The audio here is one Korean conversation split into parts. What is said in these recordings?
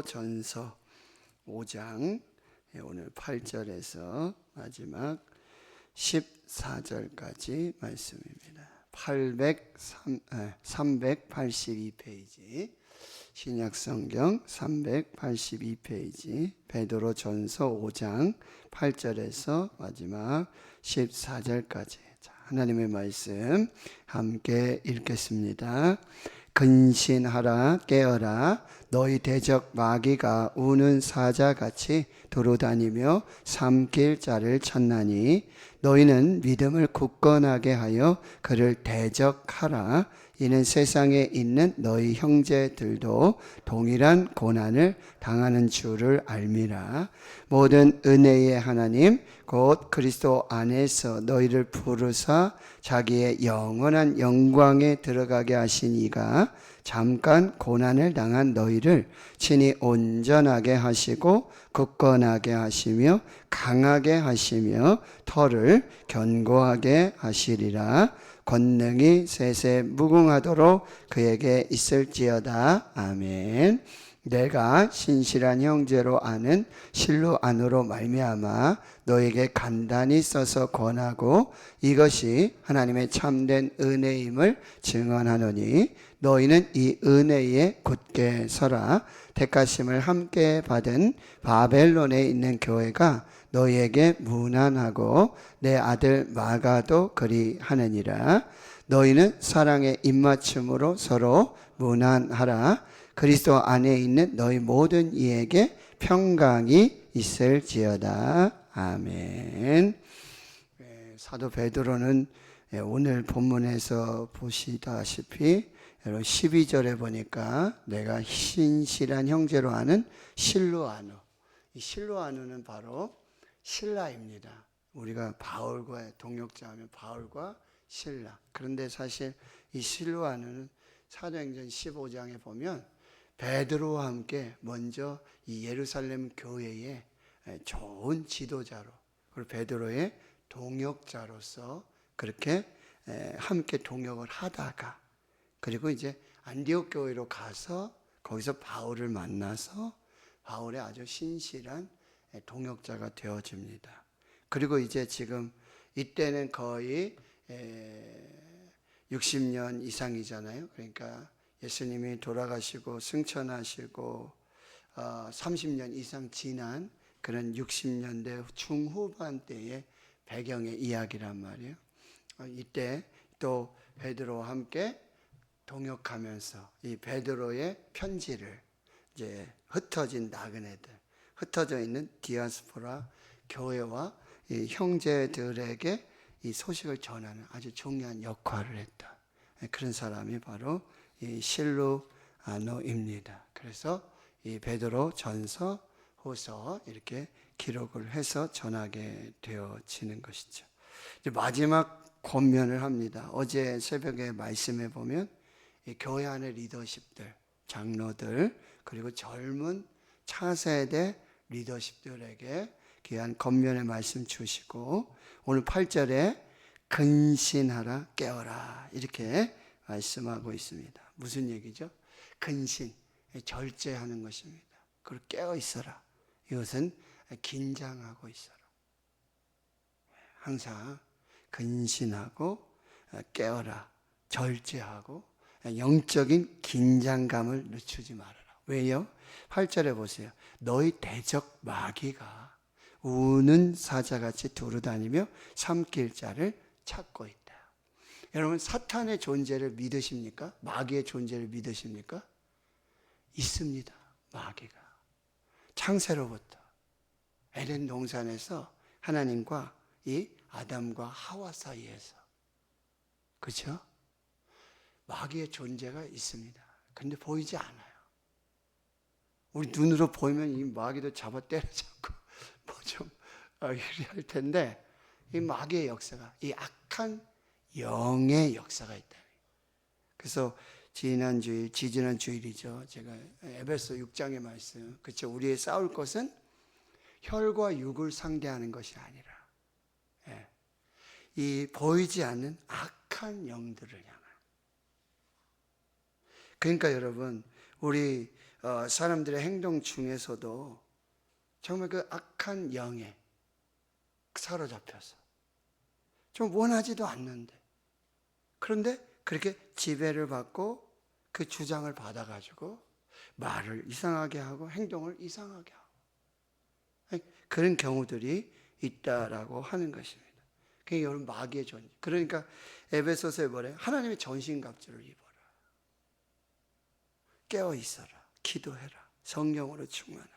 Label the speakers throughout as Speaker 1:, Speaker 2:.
Speaker 1: 전서 5장 오늘 8절에서 마지막 14절까지 말씀입니다. 382페이지 신약성경 382페이지 베드로 전서 5장 8절에서 마지막 14절까지 하나님의 말씀 함께 읽겠습니다. 근신하라 깨어라 너희 대적 마귀가 우는 사자같이 두루다니며 삼킬 자를 찾나니 너희는 믿음을 굳건하게 하여 그를 대적하라. 이는 세상에 있는 너희 형제들도 동일한 고난을 당하는 줄을 알미라. 모든 은혜의 하나님 곧 그리스도 안에서 너희를 부르사 자기의 영원한 영광에 들어가게 하신 이가 잠깐 고난을 당한 너희를 친히 온전하게 하시고 굳건하게 하시며 강하게 하시며 터를 견고하게 하시리라. 권능이 세세 무궁하도록 그에게 있을지어다. 아멘. 내가 신실한 형제로 아는 실로 안으로 말미암아 너에게 간단히 써서 권하고 이것이 하나님의 참된 은혜임을 증언하노니 너희는 이 은혜에 굳게 서라. 택하심을 함께 받은 바벨론에 있는 교회가 너희에게 무난하고 내 아들 마가도 그리하느니라. 너희는 사랑의 입맞춤으로 서로 무난하라. 그리스도 안에 있는 너희 모든 이에게 평강이 있을지어다. 아멘. 사도 베드로는 오늘 본문에서 보시다시피 12절에 보니까 내가 신실한 형제로 아는 실로아누, 이 실로아누는 바로 실라입니다. 우리가 바울과 동역자하면 바울과 실라. 그런데 사실 이 실로아누는 사도행전 15장에 보면 베드로와 함께 먼저 이 예루살렘 교회의 좋은 지도자로 그리고 베드로의 동역자로서 그렇게 함께 동역을 하다가 그리고 이제 안디옥 교회로 가서 거기서 바울을 만나서 바울의 아주 신실한 동역자가 되어집니다. 그리고 이제 지금 이때는 거의 60년 이상이잖아요. 그러니까 예수님이 돌아가시고 승천하시고 30년 이상 지난 그런 60년대 중후반 때의 배경의 이야기란 말이에요. 이때 또 베드로와 함께 동역하면서 이 베드로의 편지를 이제 흩어진 나그네들, 흩어져 있는 디아스포라 교회와 이 형제들에게 이 소식을 전하는 아주 중요한 역할을 했다. 그런 사람이 바로 이 실로아노입니다. 그래서 이 베드로 전서, 호서 이렇게 기록을 해서 전하게 되어지는 것이죠. 이제 마지막 권면을 합니다. 어제 새벽에 말씀해 보면 이 교회 안의 리더십들, 장로들 그리고 젊은 차세대 리더십들에게 귀한 권면의 말씀 주시고 오늘 8절에 근신하라 깨어라 이렇게 말씀하고 있습니다. 무슨 얘기죠? 근신, 절제하는 것입니다. 그리고 깨어 있어라. 이것은 긴장하고 있어라. 항상 근신하고 깨어라. 절제하고 영적인 긴장감을 늦추지 말아라. 왜요? 8절에 보세요. 너희 대적 마귀가 우는 사자같이 두루다니며 삼킬 자를 찾고 있다. 여러분 사탄의 존재를 믿으십니까? 마귀의 존재를 믿으십니까? 있습니다. 마귀가 창세로부터 에덴 동산에서 하나님과 이 아담과 하와 사이에서 그렇죠? 마귀의 존재가 있습니다. 근데 보이지 않아요. 우리 눈으로 보이면 이 마귀도 잡아 때려잡고 뭐 좀 이럴 텐데 이 마귀의 역사가 이 악한 영의 역사가 있다. 그래서 지난 주일이죠. 제가 에베소 6장의 말씀. 그렇죠. 우리의 싸울 것은 혈과 육을 상대하는 것이 아니라 이 보이지 않는 악한 영들을 향한. 그러니까 여러분 우리 사람들의 행동 중에서도 정말 그 악한 영에 사로잡혀서 좀 원하지도 않는데, 그런데 그렇게 지배를 받고 그 주장을 받아가지고 말을 이상하게 하고 행동을 이상하게 하고 그런 경우들이 있다라고 하는 것입니다. 그게 여러분 마귀의 존재. 그러니까 에베소서에 뭐래요? 하나님의 전신갑주를 입어라. 깨어 있어라. 기도해라. 성령으로 충만하라.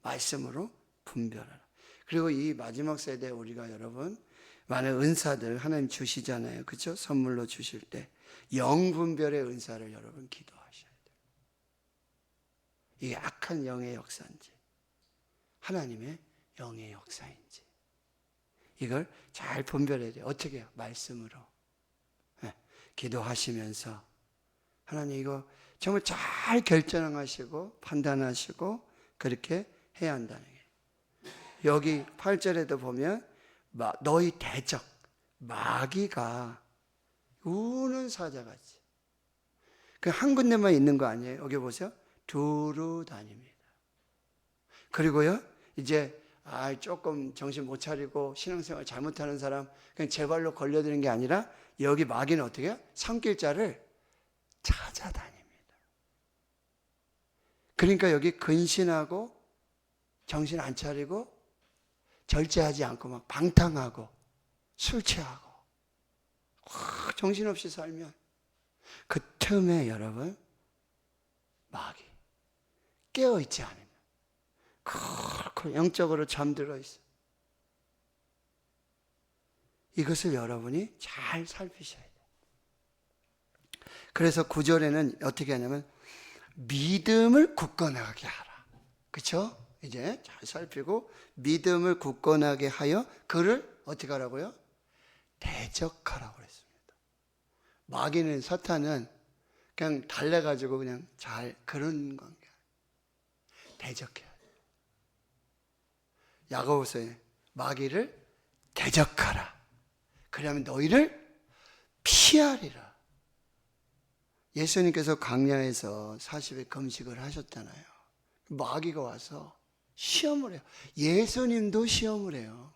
Speaker 1: 말씀으로 분별하라. 그리고 이 마지막 세대에 우리가 여러분 많은 은사들 하나님 주시잖아요. 그렇죠? 선물로 주실 때 영분별의 은사를 여러분 기도하셔야 돼요. 이게 악한 영의 역사인지 하나님의 영의 역사인지 이걸 잘 분별해야 돼요. 어떻게 해요? 말씀으로. 네. 기도하시면서 하나님 이거 정말 잘 결정하시고 판단하시고 그렇게 해야 한다는 거예요. 여기 8절에도 보면 너희 대적 마귀가 우는 사자같이 그 한 군데만 있는 거 아니에요. 여기 보세요. 두루 다닙니다. 그리고요 이제 조금 정신 못 차리고 신앙생활 잘못하는 사람 그냥 제 발로 걸려드는 게 아니라 여기 마귀는 어떻게 해요? 산길자를 찾아다닙니다. 그러니까 여기 근신하고 정신 안 차리고 절제하지 않고 막 방탕하고 술 취하고 정신없이 살면 그 틈에 여러분 마귀 깨어있지 않으면 그 영적으로 잠들어 있어. 이것을 여러분이 잘 살피셔야 돼요. 그래서 9절에는 어떻게 하냐면 믿음을 굳건하게 하라. 그렇죠? 이제 잘 살피고 믿음을 굳건하게 하여 그를 어떻게 하라고요? 대적하라고 그랬습니다. 마귀는 사탄은 그냥 달래가지고 그냥 잘 그런 관계 대적해야 돼요. 야고보서에 마귀를 대적하라. 그러면 너희를 피하리라. 예수님께서 광야에서 40일 금식을 하셨잖아요. 마귀가 와서 시험을 해요. 예수님도 시험을 해요.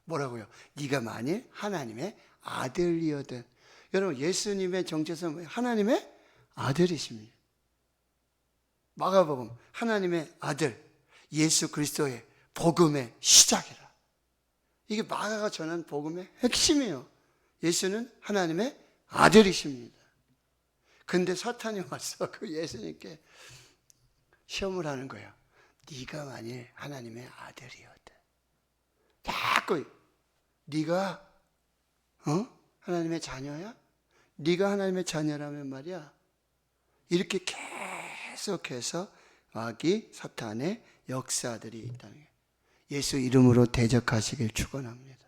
Speaker 1: 뭐라고요? 네가 만일 하나님의 아들이거든. 여러분 예수님의 정체성은 뭐예요? 하나님의 아들이십니다. 마가복음 하나님의 아들 예수 그리스도의 복음의 시작이라. 이게 마가가 전한 복음의 핵심이에요. 예수는 하나님의 아들이십니다. 근데 사탄이 와서 그 예수님께 시험을 하는 거예요. 네가 만일 하나님의 아들이거든. 자꾸 네가 하나님의 자녀야? 네가 하나님의 자녀라면 말이야. 이렇게 계속해서 마귀 사탄의 역사들이 있다는 거예요. 예수 이름으로 대적하시길 축원합니다.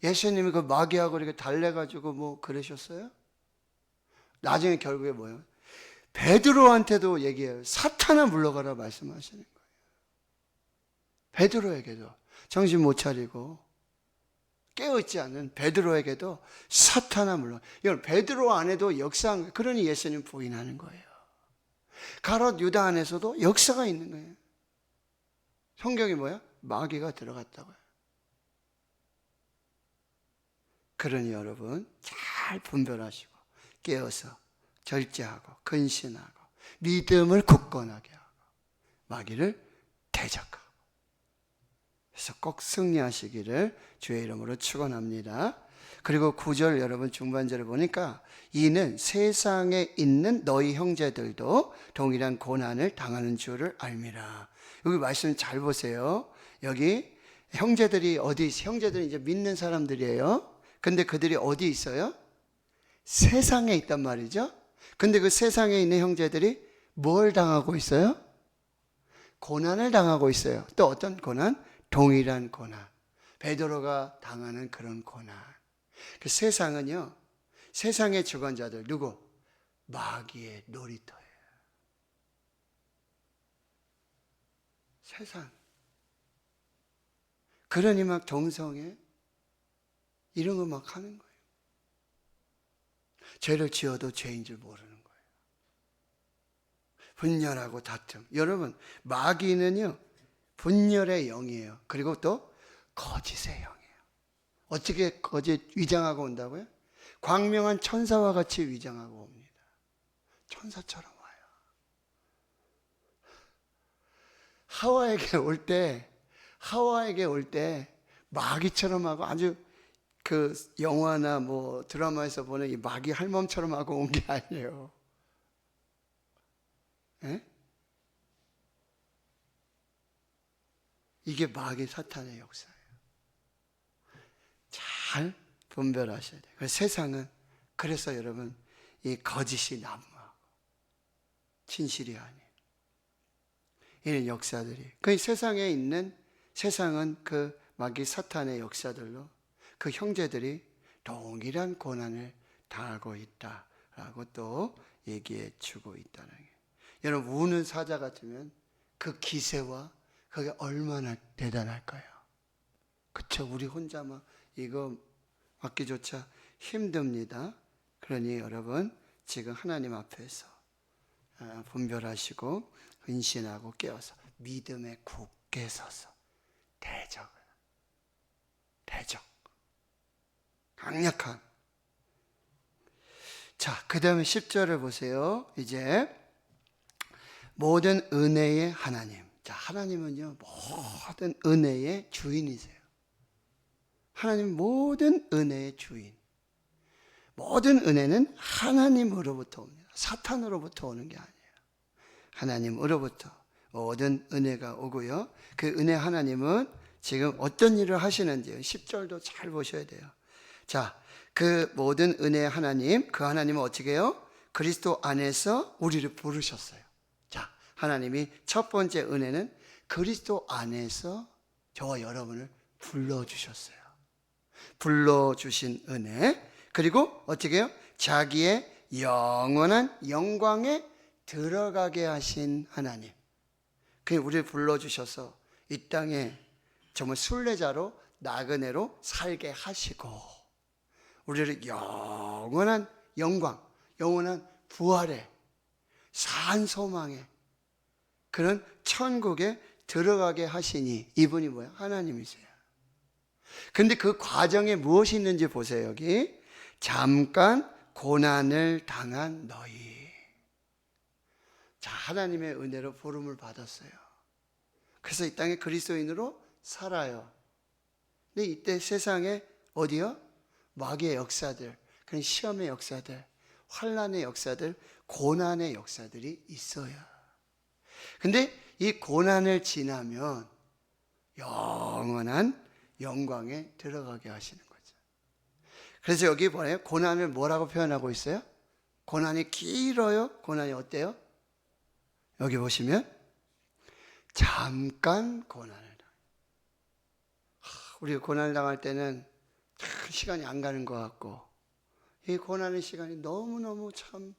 Speaker 1: 예수님이 그 마귀하고 이렇게 달래가지고 뭐 그러셨어요? 나중에 결국에 뭐예요? 베드로한테도 얘기해요. 사탄아 물러가라 말씀하시는 거예요. 베드로에게도 정신 못 차리고 깨어있지 않는 베드로에게도 사탄아 물러가라. 이건 베드로 안에도 역사한 거예요. 그러니 예수님 부인하는 거예요. 가롯 유다 안에서도 역사가 있는 거예요. 성경이 뭐야? 마귀가 들어갔다고요. 그러니 여러분 잘 분별하시고 깨어서 절제하고 근신하고 믿음을 굳건하게 하고 마귀를 대적하고 그래서 꼭 승리하시기를 주의 이름으로 축원합니다. 그리고 9절 여러분 중반절에 보니까 이는 세상에 있는 너희 형제들도 동일한 고난을 당하는 줄을 알미라. 여기 말씀 잘 보세요. 여기 형제들이 어디 있어요? 형제들은 이제 믿는 사람들이에요. 근데 그들이 어디 있어요? 세상에 있단 말이죠. 근데 그 세상에 있는 형제들이 뭘 당하고 있어요? 고난을 당하고 있어요. 또 어떤 고난? 동일한 고난. 베드로가 당하는 그런 고난. 그 세상은요, 세상의 주관자들 누구? 마귀의 놀이터예요. 세상. 그러니 막 동성애 이런 거 막 하는 거예요. 죄를 지어도 죄인 줄 모르는 거예요. 분열하고 다툼. 여러분, 마귀는요, 분열의 영이에요. 그리고 또 거짓의 영이에요. 어떻게 거짓 위장하고 온다고요? 광명한 천사와 같이 위장하고 옵니다. 천사처럼 와요. 하와에게 올 때 마귀처럼 하고 아주 그 영화나 뭐 드라마에서 보는 이 마귀 할멈처럼 하고 온 게 아니에요. 예? 이게 마귀 사탄의 역사예요. 잘 분별하셔야 돼요. 그래서 세상은, 그래서 여러분, 이 거짓이 난무하고 진실이 아닌 이런 역사들이, 그 세상에 있는, 세상은 그 마귀 사탄의 역사들로 그 형제들이 동일한 고난을 당하고 있다라고 또 얘기해 주고 있다는 게, 여러분, 우는 사자 같으면 그 기세와 그게 얼마나 대단할까요? 그쵸? 우리 혼자 막 이거 맡기조차 힘듭니다. 그러니 여러분, 지금 하나님 앞에서 분별하시고 근신하고 깨어서 믿음에 굳게 서서 대적 강력한. 자, 그 다음에 10절을 보세요. 이제 모든 은혜의 하나님. 자, 하나님은요, 모든 은혜의 주인이세요. 하나님 모든 은혜의 주인. 모든 은혜는 하나님으로부터 옵니다. 사탄으로부터 오는 게 아니에요. 하나님으로부터 모든 은혜가 오고요. 그 은혜 하나님은 지금 어떤 일을 하시는지요. 10절도 잘 보셔야 돼요. 자, 그 모든 은혜 하나님, 그 하나님은 어떻게 해요? 그리스도 안에서 우리를 부르셨어요. 자, 하나님이 첫 번째 은혜는 그리스도 안에서 저와 여러분을 불러주셨어요. 불러주신 은혜. 그리고 어떻게 해요? 자기의 영원한 영광에 들어가게 하신 하나님. 그 우리를 불러주셔서 이 땅에 정말 순례자로 나그네로 살게 하시고 우리를 영원한 영광, 영원한 부활의 산 소망의 그런 천국에 들어가게 하시니, 이분이 뭐야? 하나님이세요. 근데 그 과정에 무엇이 있는지 보세요. 여기 잠깐 고난을 당한 너희. 자, 하나님의 은혜로 부름을 받았어요. 그래서 이 땅에 그리스도인으로 살아요. 근데 이때 세상에 어디요? 마귀의 역사들, 그런 시험의 역사들, 환난의 역사들, 고난의 역사들이 있어요. 근데 이 고난을 지나면 영원한 영광에 들어가게 하시는 거죠. 그래서 여기 보세요. 고난을 뭐라고 표현하고 있어요? 고난이 길어요? 고난이 어때요? 여기 보시면 잠깐 고난을 당해요. 우리가 고난을 당할 때는 참 시간이 안 가는 것 같고, 이 고난의 시간이 너무너무 참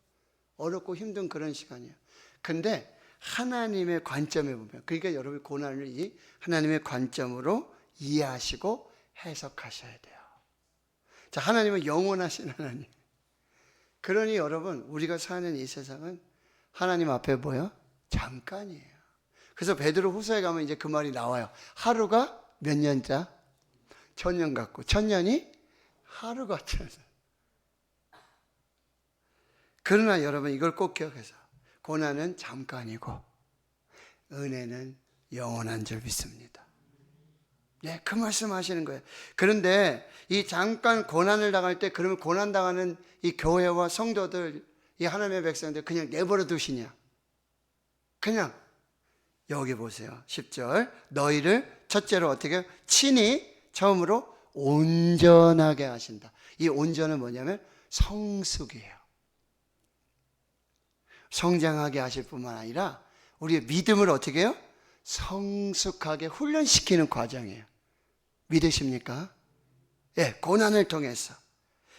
Speaker 1: 어렵고 힘든 그런 시간이에요. 근데 하나님의 관점에 보면, 그러니까 여러분 고난을 이 하나님의 관점으로 이해하시고 해석하셔야 돼요. 자, 하나님은 영원하신 하나님. 그러니 여러분, 우리가 사는 이 세상은 하나님 앞에 뭐예요? 잠깐이에요. 그래서 베드로 후서에 가면 이제 그 말이 나와요. 하루가 몇 년자? 1000년 같고 1000년이 하루 같아요. 그러나 여러분, 이걸 꼭 기억해서 고난은 잠깐이고 은혜는 영원한 줄 믿습니다. 네, 그 말씀 하시는 거예요. 그런데 이 잠깐 고난을 당할 때, 그러면 고난당하는 이 교회와 성도들, 이 하나님의 백성들 그냥 내버려 두시냐? 그냥 여기 보세요. 10절. 너희를 첫째로 어떻게 친히 처음으로 온전하게 하신다. 이 온전은 뭐냐면 성숙이에요. 성장하게 하실 뿐만 아니라 우리의 믿음을 어떻게 해요? 성숙하게 훈련시키는 과정이에요. 믿으십니까? 예, 고난을 통해서.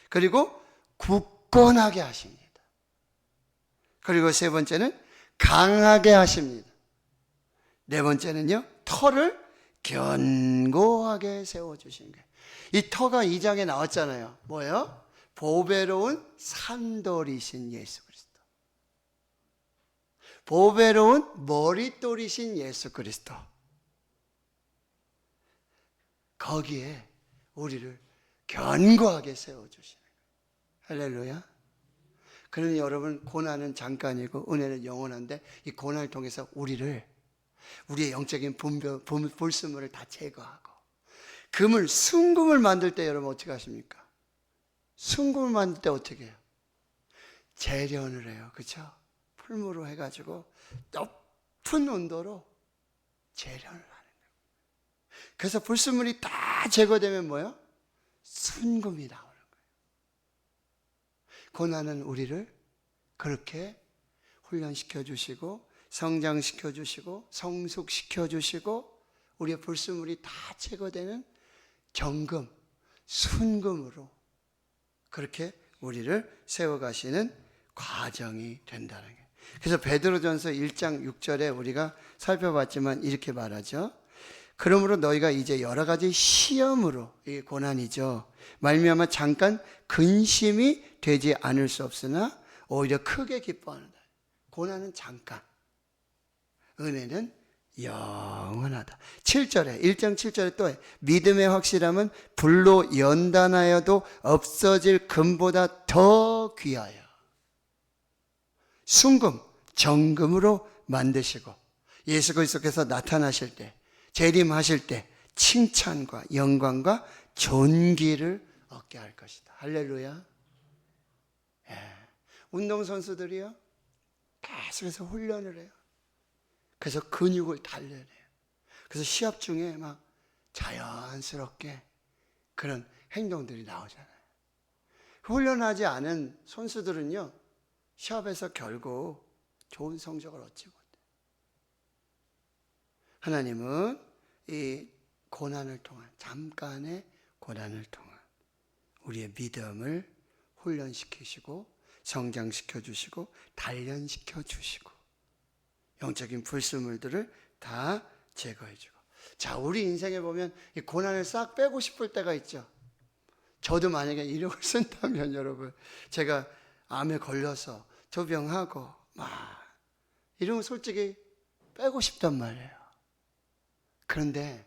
Speaker 1: 그리고 굳건하게 하십니다. 그리고 세 번째는 강하게 하십니다. 네 번째는요, 터를 견고하게 세워주시는 거예요. 이 터가 2장에 나왔잖아요. 뭐예요? 보배로운 산돌이신 예수 그리스도. 보배로운 머릿돌이신 예수 그리스도. 거기에 우리를 견고하게 세워주시는 거예요. 할렐루야. 그러니 여러분, 고난은 잠깐이고 은혜는 영원한데 이 고난을 통해서 우리의 영적인 불순물을 다 제거하고 순금을 만들 때 여러분 어떻게 하십니까? 순금을 만들 때 어떻게 해요? 재련을 해요. 그렇죠? 풀무로 해가지고 높은 온도로 재련을 하는 거예요. 그래서 불순물이 다 제거되면 뭐예요? 순금이 나오는 거예요. 고난은 우리를 그렇게 훈련시켜 주시고 성장시켜 주시고 성숙시켜 주시고 우리의 불순물이 다 제거되는 정금, 순금으로 그렇게 우리를 세워가시는 과정이 된다는 거예요. 그래서 베드로전서 1장 6절에 우리가 살펴봤지만 이렇게 말하죠. 그러므로 너희가 이제 여러 가지 시험으로, 이게 고난이죠, 말미암아 잠깐 근심이 되지 않을 수 없으나 오히려 크게 기뻐하는다. 고난은 잠깐, 은혜는 영원하다. 7절에 1장 7절에 또 믿음의 확실함은 불로 연단하여도 없어질 금보다 더 귀하여 순금, 정금으로 만드시고 예수 그리스도께서 나타나실 때, 재림하실 때 칭찬과 영광과 존귀를 얻게 할 것이다. 할렐루야. 운동선수들이요, 계속해서 훈련을 해요. 그래서 근육을 단련해요. 그래서 시합 중에 막 자연스럽게 그런 행동들이 나오잖아요. 훈련하지 않은 선수들은요, 시합에서 결국 좋은 성적을 얻지 못해요. 하나님은 이 고난을 통한, 잠깐의 고난을 통한 우리의 믿음을 훈련시키시고 성장시켜 주시고 단련시켜 주시고 영적인 불순물들을 다 제거해 주고. 자, 우리 인생에 보면 이 고난을 싹 빼고 싶을 때가 있죠. 저도 만약에 이력을 쓴다면 여러분, 제가 암에 걸려서 조병하고 막 이런 거 솔직히 빼고 싶단 말이에요. 그런데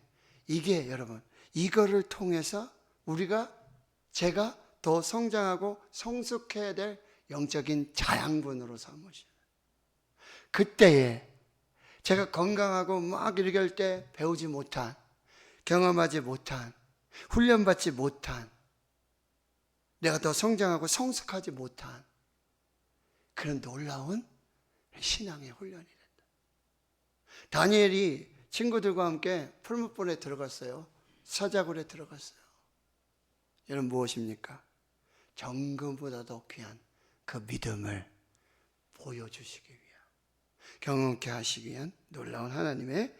Speaker 1: 이게 여러분, 이거를 통해서 제가 더 성장하고 성숙해야 될 영적인 자양분으로 삼으시는, 그때에 제가 건강하고 막 이렇게 할 때 배우지 못한, 경험하지 못한, 훈련받지 못한, 내가 더 성장하고 성숙하지 못한 그런 놀라운 신앙의 훈련이 된다. 다니엘이 친구들과 함께 풀무불에 들어갔어요. 사자굴에 들어갔어요. 여러분, 무엇입니까? 정금보다 더 귀한 그 믿음을 보여주시기 위한, 경험케 하시기 위한 놀라운 하나님의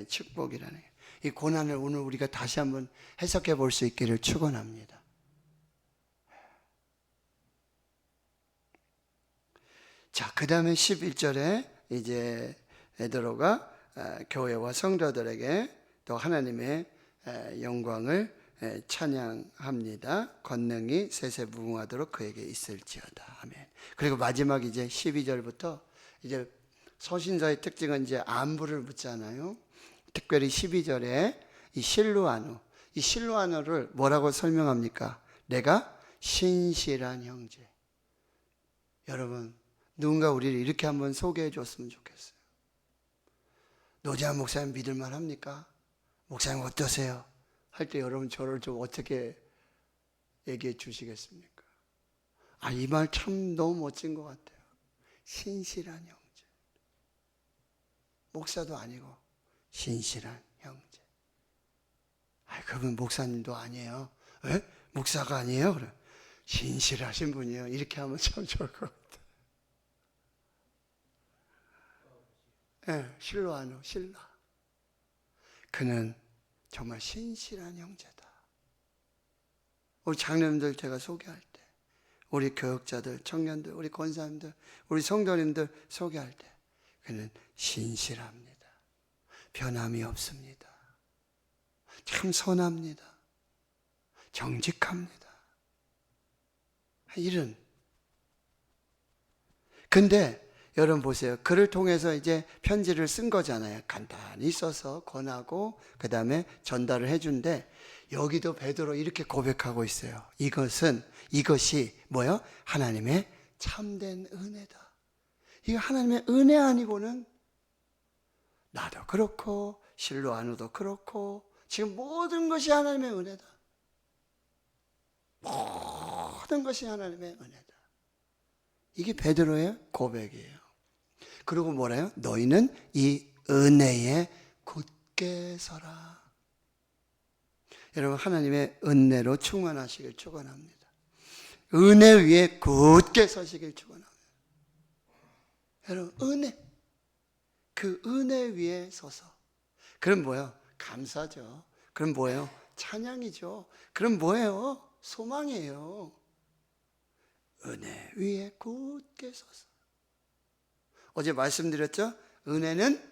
Speaker 1: 축복이라는 거예요. 이 고난을 오늘 우리가 다시 한번 해석해 볼 수 있기를 축원합니다. 자, 그 다음에 11절에 이제 베드로가 교회와 성도들에게 또 하나님의 영광을 찬양합니다. 권능이 세세무궁하도록 그에게 있을지어다. 아멘. 그리고 마지막 이제 12절부터 이제 서신서의 특징은 이제 안부를 묻잖아요. 특별히 12절에 이 실로아노를 뭐라고 설명합니까? 내가 신실한 형제. 여러분, 누군가 우리를 이렇게 한번 소개해 줬으면 좋겠어요. 노재한 목사님 믿을만 합니까? 목사님 어떠세요? 할 때 여러분 저를 좀 어떻게 얘기해 주시겠습니까? 이 말 참 너무 멋진 것 같아요. 신실한 형제. 목사도 아니고 신실한 형제. 그분 목사님도 아니에요. 에? 목사가 아니에요? 그래. 신실하신 분이에요. 이렇게 하면 참 좋을 것 같아요. 실로아노, 실라. 그는 정말 신실한 형제다. 우리 장로님들 제가 소개할 때, 우리 교역자들, 청년들, 우리 권사님들, 우리 성도님들 소개할 때 그는 신실합니다. 변함이 없습니다. 참 선합니다. 정직합니다. 이런. 근데 여러분 보세요. 글을 통해서 이제 편지를 쓴 거잖아요. 간단히 써서 권하고 그 다음에 전달을 해준데 여기도 베드로 이렇게 고백하고 있어요. 이것이 뭐요? 하나님의 참된 은혜다. 이거 하나님의 은혜 아니고는 나도 그렇고 실로아노도 그렇고 지금 모든 것이 하나님의 은혜다. 모든 것이 하나님의 은혜다. 이게 베드로의 고백이에요. 그리고 뭐래요? 너희는 이 은혜에 굳게 서라. 여러분 하나님의 은혜로 충만하시길 축원합니다. 은혜 위에 굳게 서시길 축원합니다. 여러분 은혜, 그 은혜 위에 서서 그럼 뭐예요? 감사죠. 그럼 뭐예요? 찬양이죠. 그럼 뭐예요? 소망이에요. 은혜 위에 굳게 서서. 어제 말씀드렸죠? 은혜는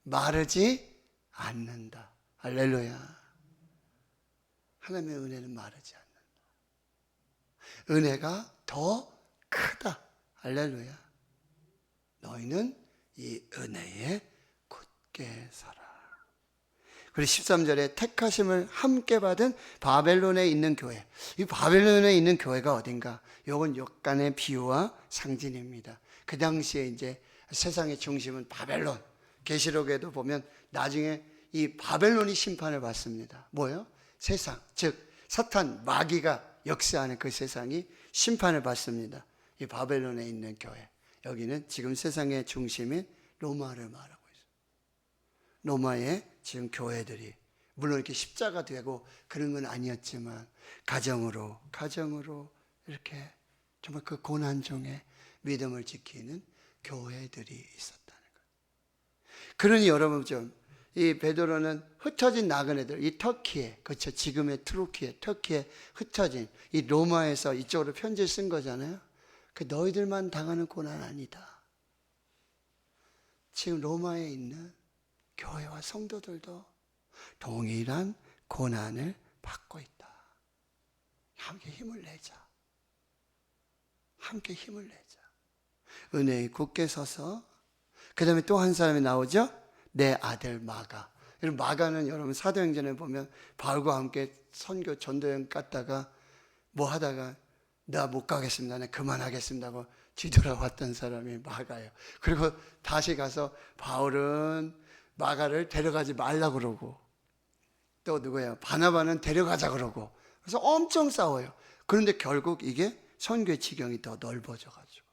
Speaker 1: 마르지 않는다. 할렐루야. 하나님의 은혜는 마르지 않는다. 은혜가 더 크다. 할렐루야. 너희는 이 은혜에 굳게 서라. 그리고 13절에 택하심을 함께 받은 바벨론에 있는 교회. 이 바벨론에 있는 교회가 어딘가? 이건 약간의 비유와 상징입니다. 그 당시에 이제 세상의 중심은 바벨론. 계시록에도 보면 나중에 이 바벨론이 심판을 받습니다. 뭐예요? 세상, 즉 사탄, 마귀가 역사하는 그 세상이 심판을 받습니다. 이 바벨론에 있는 교회. 여기는 지금 세상의 중심인 로마를 말하고 있어요. 로마의 지금 교회들이 물론 이렇게 십자가 되고 그런 건 아니었지만 가정으로 이렇게 정말 그 고난 중에 믿음을 지키는 교회들이 있었다는 거예요. 그러니 여러분 이 베드로는 흩어진 나그네들, 이 터키에, 그렇죠, 지금의 터키에 흩어진 이 로마에서 이쪽으로 편지를 쓴 거잖아요. 그 너희들만 당하는 고난 아니다. 지금 로마에 있는 교회와 성도들도 동일한 고난을 받고 있다. 함께 힘을 내자. 함께 힘을 내자. 은혜에 굳게 서서 그 다음에 또 한 사람이 나오죠. 내 아들 마가. 마가는 여러분 사도행전에 보면 바울과 함께 선교 전도여행 갔다가 뭐 하다가 나 못 가겠습니다. 나 그만하겠습니다 하고 뒤돌아왔던 사람이 마가예요. 그리고 다시 가서 바울은 마가를 데려가지 말라 그러고 또 누구예요? 바나바는 데려가자 그러고 그래서 엄청 싸워요. 그런데 결국 이게 선교의 지경이 더 넓어져 가지고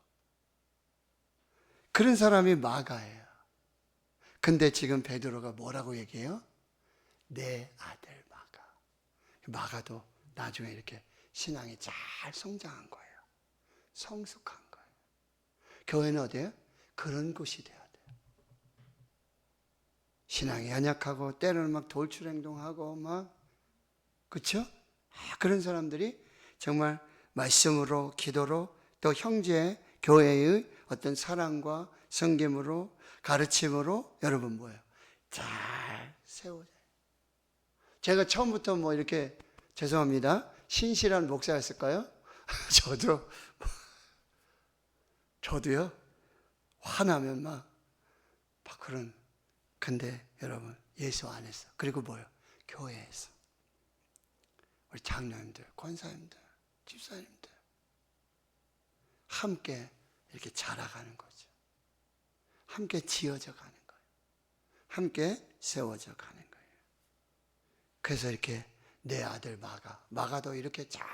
Speaker 1: 그런 사람이 마가예요. 근데 지금 베드로가 뭐라고 얘기해요? 내 아들 마가. 마가도 나중에 이렇게 신앙이 잘 성장한 거예요. 성숙한 거예요. 교회는 어디예요? 그런 곳이 돼야 돼요. 신앙이 연약하고 때로는 막 돌출행동하고 막 그렇죠? 그런 사람들이 정말 말씀으로 기도로 또 형제 교회의 어떤 사랑과 섬김으로 가르침으로 여러분 뭐예요? 잘 세워져요. 제가 처음부터 뭐 이렇게 죄송합니다. 신실한 목사였을까요? 저도요. 화나면 막 그런. 근데 여러분 예수 안에서 그리고 뭐예요? 교회에서 우리 장로님들, 권사님들, 집사님들 함께 이렇게 자라가는 거죠. 함께 지어져 가는 거예요. 함께 세워져 가는 거예요. 그래서 이렇게 내 아들 마가도 이렇게 잘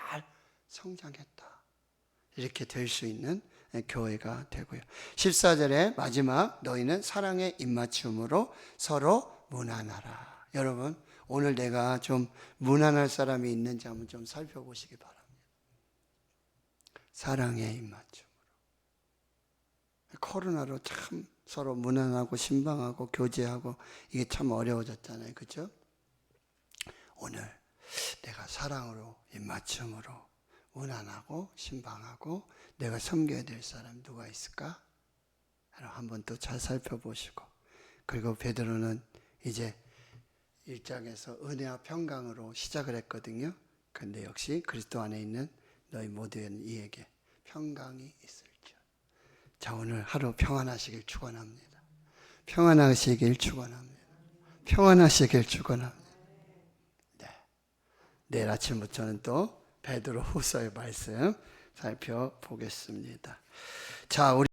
Speaker 1: 성장했다. 이렇게 될 수 있는 교회가 되고요. 14절에 마지막 너희는 사랑의 입맞춤으로 서로 무난하라. 여러분 오늘 내가 좀 무난할 사람이 있는지 한번 좀 살펴보시기 바랍니다. 사랑의 입맞춤으로. 코로나로 참 서로 무난하고 신방하고 교제하고 이게 참 어려워졌잖아요. 그렇죠? 오늘 내가 사랑으로 입맞춤으로 무난하고 신방하고 내가 섬겨야 될 사람 누가 있을까? 한번 또 잘 살펴보시고 그리고 베드로는 이제 1장에서 은혜와 평강으로 시작을 했거든요. 그런데 역시 그리스도 안에 있는 너희 모든 이에게 평강이 있을지어다. 자, 오늘 하루 평안하시길 축원합니다. 평안하시길 축원합니다. 평안하시길 축원합니다. 네. 내일 아침부터는 또 베드로 후서의 말씀 살펴보겠습니다. 자, 우리